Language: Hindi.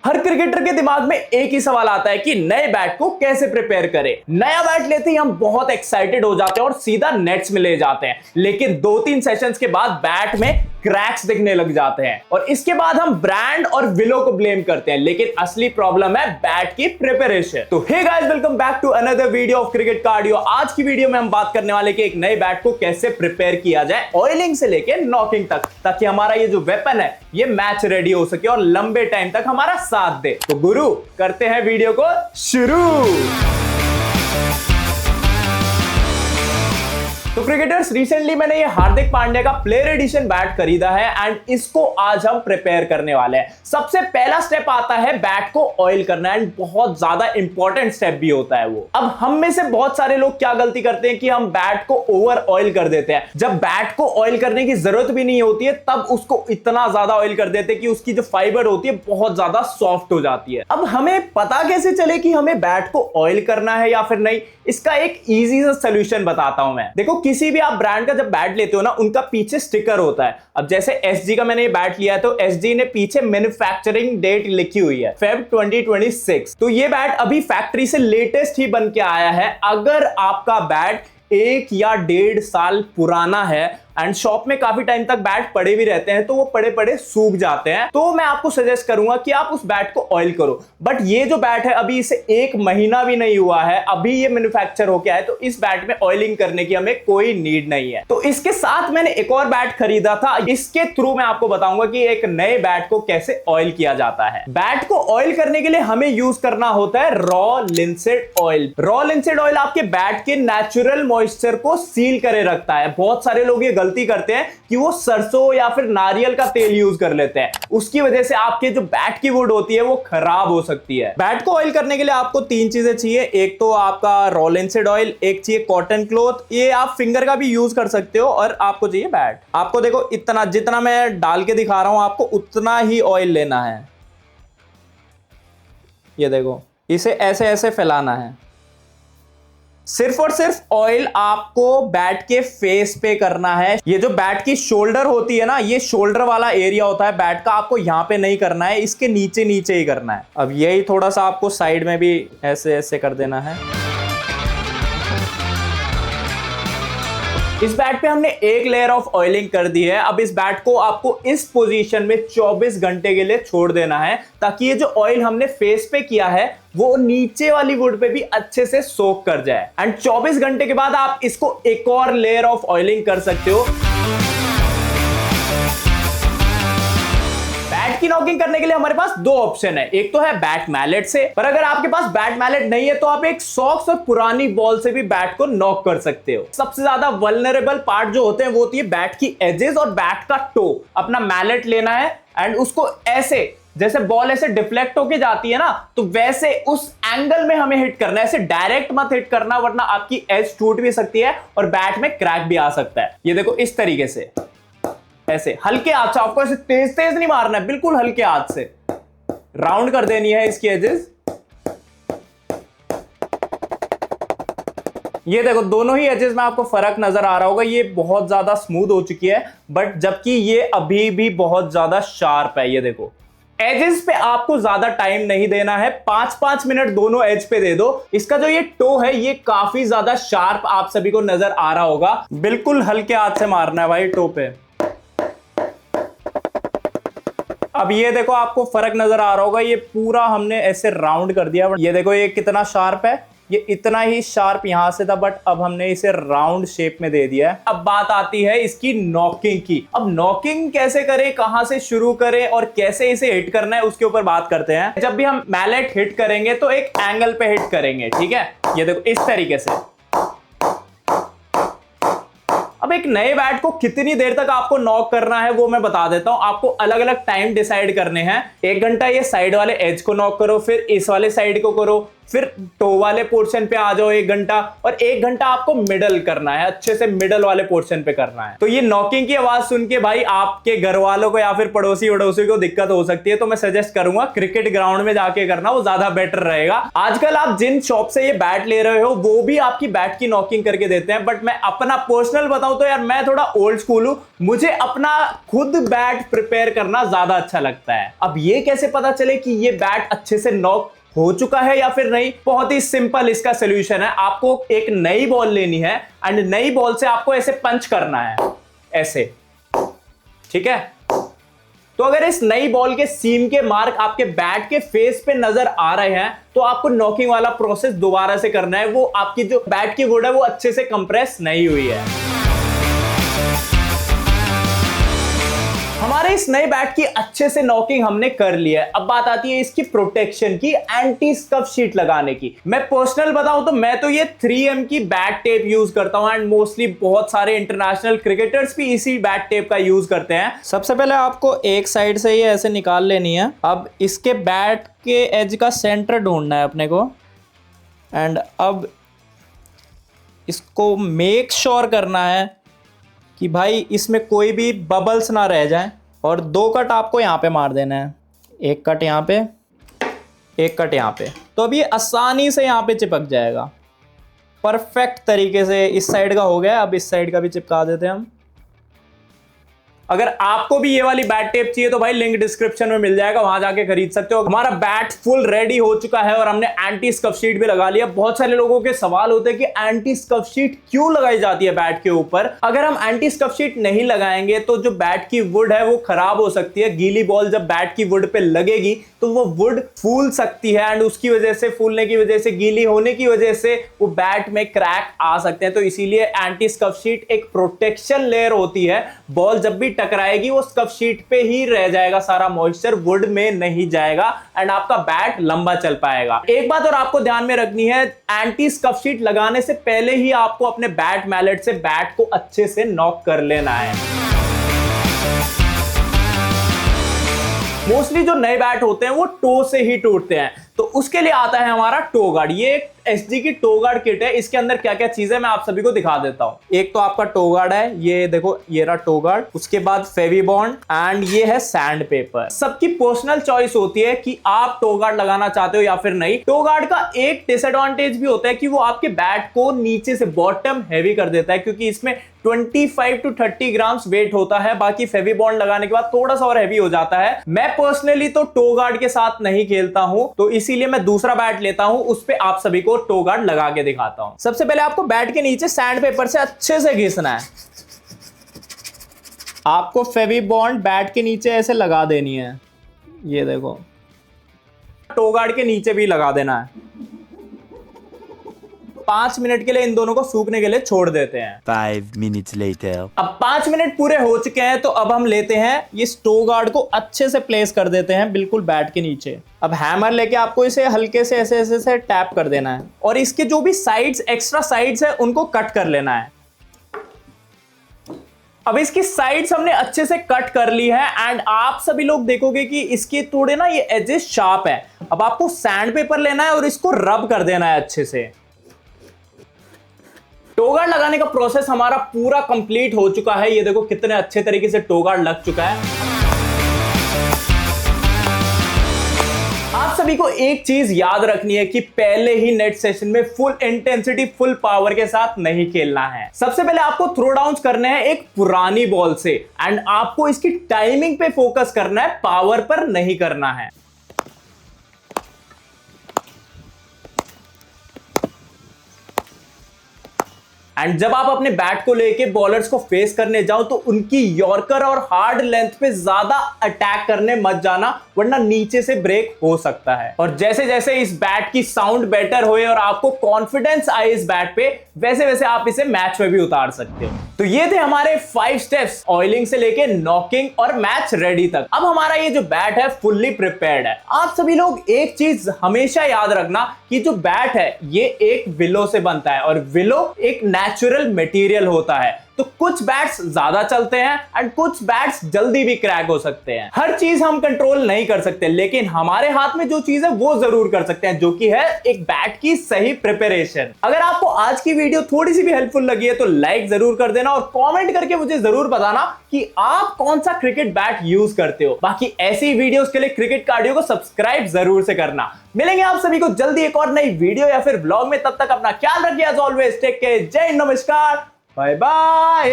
हर क्रिकेटर के दिमाग में एक ही सवाल आता है कि नए बैट को कैसे प्रिपेयर करें। नया बैट लेते ही हम बहुत एक्साइटेड हो जाते हैं और सीधा नेट्स में ले जाते हैं, लेकिन 2-3 सेशंस के बाद बैट में क्रैक्स दिखने लग जाते हैं और इसके बाद हम ब्रांड और विलो को ब्लेम करते हैं, लेकिन असली प्रॉब्लम है बैट की प्रिपरेशन। तो hey guys, welcome back to another video of cricket cardio. आज की वीडियो में हम बात करने वाले कि एक नए बैट को कैसे प्रिपेयर किया जाए, ऑयलिंग से लेके नॉकिंग तक, ताकि हमारा ये जो वेपन है ये मैच रेडी हो सके और लंबे टाइम तक हमारा साथ दे। तो गुरु, करते हैं वीडियो को शुरू। तो क्रिकेटर्स, रिसेंटली मैंने ये हार्दिक पांड्या का प्लेयर एडिशन बैट खरीदा है एंड इसको आज हम प्रिपेयर करने वाले हैं। सबसे पहला स्टेप आता है बैट को ऑयल करना, एंड बहुत ज्यादा इंपॉर्टेंट स्टेप भी होता है वो। अब हम में से बहुत सारे लोग क्या गलती करते हैं कि हम बैट को ओवर ऑयल कर देते हैं। जब बैट को ऑयल करने की जरूरत भी नहीं होती है तब उसको इतना ज्यादा ऑयल कर देते हैं कि उसकी जो फाइबर होती है बहुत ज्यादा सॉफ्ट हो जाती है। अब हमें पता कैसे चले कि हमें बैट को ऑयल करना है या फिर नहीं? इसका एक इजी सा सोल्यूशन बताता हूं मैं। देखो, किसी भी आप ब्रांड का जब बैट लेते हो ना, उनका पीछे स्टिकर होता है। अब जैसे एसजी का मैंने ये बैट लिया है तो एसजी ने पीछे मैन्युफैक्चरिंग डेट लिखी हुई है, फेब 2026। तो ये बैट अभी फैक्ट्री से लेटेस्ट ही बन के आया है। अगर आपका बैट 1 या 1.5 साल पुराना है एंड शॉप में काफी टाइम तक बैट पड़े भी रहते हैं तो वो पड़े पड़े सूख जाते हैं, तो मैं आपको सजेस्ट करूंगा कि आप उस बैट को ऑयल करो। बट ये जो बैट है अभी इसे 1 महीना भी नहीं हुआ है, अभी ये मैन्युफैक्चर होके आया, तो इस बैट में ऑयलिंग करने की हमें कोई नीड नहीं है। तो इसके साथ मैंने एक और बैट खरीदा था, इसके थ्रू मैं आपको बताऊंगा कि एक नए बैट को कैसे ऑयल किया जाता है। बैट को ऑयल करने के लिए हमें यूज करना होता है raw linseed oil. Raw linseed oil आपके बैट के नेचुरल मॉइस्चर को सील करे रखता है। बहुत सारे लोग ये गलती करते हैं कि वो सरसों या फिर नारियल का तेल यूज कर लेते हैं, उसकी वजह से आपके जो बैट की वुड होती है वो खराब हो सकती है। बैट को ऑयल करने के लिए आपको 3 चीजें चाहिए। एक तो आपका रॉ लिंसेड ऑयल, एक चाहिए कॉटन क्लॉथ, ये आप फिंगर का भी यूज कर सकते हो, और आपको चाहिए बैट। आपको देखो, इतना जितना मैं डाल के दिखा रहा हूं आपको उतना ही ऑयल लेना है। ये देखो, इसे ऐसे ऐसे फैलाना है। सिर्फ और सिर्फ ऑयल आपको बैट के फेस पे करना है। ये जो बैट की शोल्डर होती है ना, ये शोल्डर वाला एरिया होता है बैट का, आपको यहां पे नहीं करना है, इसके नीचे नीचे ही करना है। अब यही थोड़ा सा आपको साइड में भी ऐसे ऐसे कर देना है। इस बैट पे हमने 1 लेयर ऑफ ऑयलिंग कर दी है। अब इस बैट को आपको इस पोजीशन में 24 घंटे के लिए छोड़ देना है, ताकि ये जो ऑयल हमने फेस पे किया है वो नीचे वाली वुड पे भी अच्छे से सोक कर जाए। एंड 24 घंटे के बाद आप इसको एक और लेयर ऑफ ऑयलिंग कर सकते हो। बैट की नॉकिंग करने के लिए हमारे पास 2 ऑप्शन है। एक तो है बैट मैलेट से, पर अगर आपके पास बैट मैलेट नहीं है तो आप एक सॉक्स और पुरानी बॉल से भी बैट को नॉक कर सकते हो। सबसे ज्यादा वल्नरेबल पार्ट जो होते हैं वो होती है बैट की एजेस और बैट का टो। अपना मैलेट लेना है एंड उसको ऐसे, जैसे बॉल ऐसे डिफ्लेक्ट होके जाती है ना, तो वैसे उस एंगल में हमें हिट करना है। ऐसे डायरेक्ट मत हिट करना, वरना आपकी एज टूट भी सकती है और बैट में क्रैक भी आ सकता है। ये देखो, इस तरीके से ऐसे हल्के हाथ से, आपको ऐसे तेज तेज नहीं मारना है, बिल्कुल हल्के हाथ से राउंड कर देनी है इसकी एजेस। ये देखो, दोनों ही एजेस में आपको फर्क नजर आ रहा होगा, ये बहुत ज्यादा स्मूथ हो चुकी है, बट जबकि ये अभी भी बहुत ज्यादा शार्प है। ये देखो, एजेस पे आपको ज्यादा टाइम नहीं देना है, 5-5 मिनट दोनों एज पे दे दो। इसका जो ये टो है ये काफी ज्यादा शार्प आप सभी को नजर आ रहा होगा, बिल्कुल हल्के हाथ से मारना है भाई टो पे। अब ये देखो, आपको फर्क नजर आ रहा होगा, ये पूरा हमने ऐसे राउंड कर दिया। ये देखो, ये कितना शार्प है, ये इतना ही शार्प यहां से था, बट अब हमने इसे राउंड शेप में दे दिया है। अब बात आती है इसकी नॉकिंग की। अब नॉकिंग कैसे करें, कहां से शुरू करें और कैसे इसे हिट करना है, उसके ऊपर बात करते हैं। जब भी हम मैलेट हिट करेंगे तो एक एंगल पे हिट करेंगे, ठीक है? ये देखो, इस तरीके से। अब एक नए बैट को कितनी देर तक आपको नॉक करना है वो मैं बता देता हूं। आपको अलग अलग टाइम डिसाइड करने हैं। 1 घंटा ये साइड वाले एज को नॉक करो, फिर इस वाले साइड को करो, फिर टो वाले पोर्शन पे आ जाओ 1 घंटा, और 1 घंटा आपको मिडल करना है, अच्छे से मिडल वाले पोर्शन पे करना है। तो ये नॉकिंग की आवाज सुन के भाई आपके घर वालों को या फिर पड़ोसी वड़ोसी को दिक्कत हो सकती है, तो मैं सजेस्ट करूंगा क्रिकेट ग्राउंड में जाके करना, वो ज्यादा बेटर रहेगा। आजकल आप जिन शॉप से ये बैट ले रहे हो वो भी आपकी बैट की नॉकिंग करके देते हैं, बट मैं अपना पर्सनल बताऊं तो यार मैं थोड़ा ओल्ड स्कूल हूं, मुझे अपना खुद बैट प्रिपेयर करना ज्यादा अच्छा लगता है। अब ये कैसे पता चले कि ये बैट अच्छे से नॉक हो चुका है या फिर नहीं? बहुत ही सिंपल इसका सॉल्यूशन है। आपको एक नई बॉल लेनी है एंड नई बॉल से आपको ऐसे पंच करना है, ऐसे, ठीक है। तो अगर इस नई बॉल के सीम के मार्क आपके बैट के फेस पे नजर आ रहे हैं तो आपको नॉकिंग वाला प्रोसेस दोबारा से करना है। वो आपकी जो बैट की वुड है वो अच्छे से कंप्रेस नहीं हुई है। हमारे इस नए बैट की अच्छे से नॉकिंग हमने कर लिया है। अब बात आती है इसकी प्रोटेक्शन की, एंटी स्कफ शीट लगाने की। मैं पर्सनल बताऊं तो मैं तो ये 3M की बैट टेप यूज करता हूं एंड मोस्टली बहुत सारे इंटरनेशनल क्रिकेटर्स भी इसी बैट टेप का यूज करते हैं। सबसे पहले आपको एक साइड से ये ऐसे निकाल लेनी है। अब इसके बैट के एज का सेंटर ढूंढना है अपने को एंड अब इसको मेक श्योर करना है कि भाई इसमें कोई भी बबल्स ना रह जाएं, और 2 कट आपको यहाँ पे मार देना है, 1 कट यहाँ पे, 1 कट यहाँ पे। तो अब ये आसानी से यहाँ पे चिपक जाएगा परफेक्ट तरीके से। इस साइड का हो गया, अब इस साइड का भी चिपका देते हैं हम। अगर आपको भी ये वाली बैट टेप चाहिए तो भाई लिंक डिस्क्रिप्शन में मिल जाएगा, वहां जाके खरीद सकते हो। हमारा बैट फुल रेडी हो चुका है और हमने एंटी स्कफ शीट भी लगा लिया। बहुत सारे लोगों के सवाल होते हैं कि एंटी स्कफ शीट क्यों लगाई जाती है बैट के ऊपर। अगर हम एंटी स्कफ शीट नहीं लगाएंगे तो जो बैट की वुड है वो खराब हो सकती है। गीली बॉल जब बैट की वुड पे लगेगी तो वो वुड फूल सकती है एंड उसकी वजह से, फूलने की वजह से, गीली होने की वजह से वो बैट में क्रैक आ सकते हैं। तो इसीलिए एंटी स्कफ शीट एक प्रोटेक्शन लेयर होती है। बॉल जब भी टकराएगी वो स्कफ शीट पे ही रह जाएगा, सारा मॉइस्चर वुड में नहीं जाएगा एंड आपका बैट लंबा चल पाएगा। एक बात और आपको ध्यान में रखनी है, एंटी स्कफ शीट लगाने से पहले ही आपको अपने बैट मैलेट से बैट को अच्छे से नॉक कर लेना है। मोस्टली जो नए बैट होते हैं वो टो से ही टूटते हैं, तो उसके लिए आता है हमारा टो गार्ड। ये एक एसजी की टो गार्ड किट है। इसके अंदर क्या क्या चीजें मैं आप सभी को दिखा देता हूं। एक तो आपका टो गार्ड है, ये देखो ये रहा टो गार्ड। उसके बाद फेविबॉन्ड एंड ये है सैंड पेपर। सबकी पर्सनल चॉइस होती है कि आप टो गार्ड लगाना चाहते हो या फिर नहीं। टो गार्ड का एक डिसएडवांटेज भी होता है कि वो आपके बैट को नीचे से बॉटम हैवी कर देता है, क्योंकि इसमें 25 to 30 ग्राम्स वेट होता है। बाकी फेविबॉन्ड लगाने के बाद थोड़ा सा और हैवी हो जाता है। मैं पर्सनली तो टो गार्ड के साथ नहीं खेलता हूं, तो इसीलिए मैं दूसरा बैट लेता हूं, उस पे आप सभी को टो गार्ड लगा के दिखाता हूं। सबसे पहले आपको बैट के नीचे सैंड पेपर से अच्छे से घिसना है। आपको फेविबॉन्ड बैट के नीचे ऐसे लगा देनी है, ये देखो। टो गार्ड के नीचे भी लगा देना है। 5 मिनट के लिए इन दोनों को सूखने के लिए छोड़ देते हैं। 5 minutes later. अब 5 मिनट पूरे हो चुके हैं, तो अब हम लेते हैं ये टो गार्ड को अच्छे से प्लेस कर देते हैं बिल्कुल बैट के नीचे। अब हैमर लेके आपको इसे हल्के से ऐसे ऐसे से टैप कर देना है और इसके जो भी साइड्स, एक्स्ट्रा साइड्स है, उनको कट कर लेना है। अब इसकी साइड्स हमने अच्छे से कट कर ली है एंड आप सभी लोग देखोगे कि इसके थोड़े ना ये एजेस शार्प है। अब आपको सैंड पेपर लेना है और इसको रब कर देना है अच्छे से। टो गार्ड लगाने का प्रोसेस हमारा पूरा कंप्लीट हो चुका है। ये देखो कितने अच्छे तरीके से टो गार्ड लग चुका है। आप सभी को एक चीज याद रखनी है कि पहले ही नेट सेशन में फुल इंटेंसिटी, फुल पावर के साथ नहीं खेलना है। सबसे पहले आपको थ्रो डाउन्स करने हैं एक पुरानी बॉल से एंड आपको इसकी टाइमिंग पे फोकस करना है, पावर पर नहीं करना है। एंड जब आप अपने बैट को लेके बॉलर्स को फेस करने जाओ तो उनकी यॉर्कर और हार्ड लेंथ पे ज्यादा अटैक करने मत जाना, वरना नीचे से ब्रेक हो सकता है। और जैसे जैसे इस बैट की साउंड बेटर होए और आपको कॉन्फिडेंस आए इस बैट पे, वैसे वैसे आप इसे मैच में भी उतार सकते हो। तो ये थे हमारे 5 स्टेप्स, ऑयलिंग से लेके नॉकिंग और मैच रेडी तक। अब हमारा ये जो बैट है फुल्ली प्रिपेयर्ड है। आप सभी लोग एक चीज हमेशा याद रखना कि जो बैट है ये एक विलो से बनता है और विलो एक नेचुरल मटेरियल होता है। तो कुछ बैट्स ज्यादा चलते हैं एंड कुछ बैट्स जल्दी भी क्रैक हो सकते हैं। हर चीज हम कंट्रोल नहीं कर सकते, लेकिन हमारे हाथ में जो चीज है वो जरूर कर सकते हैं, जो कि है एक बैट की सही प्रिपरेशन। अगर आपको आज की वीडियो थोड़ी सी भी हेल्पफुल लगी है तो लाइक जरूर कर देना और कमेंट करके मुझे जरूर बताना कि आप कौन सा क्रिकेट बैट यूज करते हो। बाकी ऐसी वीडियोस के लिए क्रिकेट कार्डियो को सब्सक्राइब जरूर से करना। मिलेंगे आप सभी को जल्दी एक और नई वीडियो या फिर ब्लॉग में, तब तक अपना ख्याल रखिए। एज ऑलवेज टेक केयर, जय हिंद, नमस्कार, बाय बाय।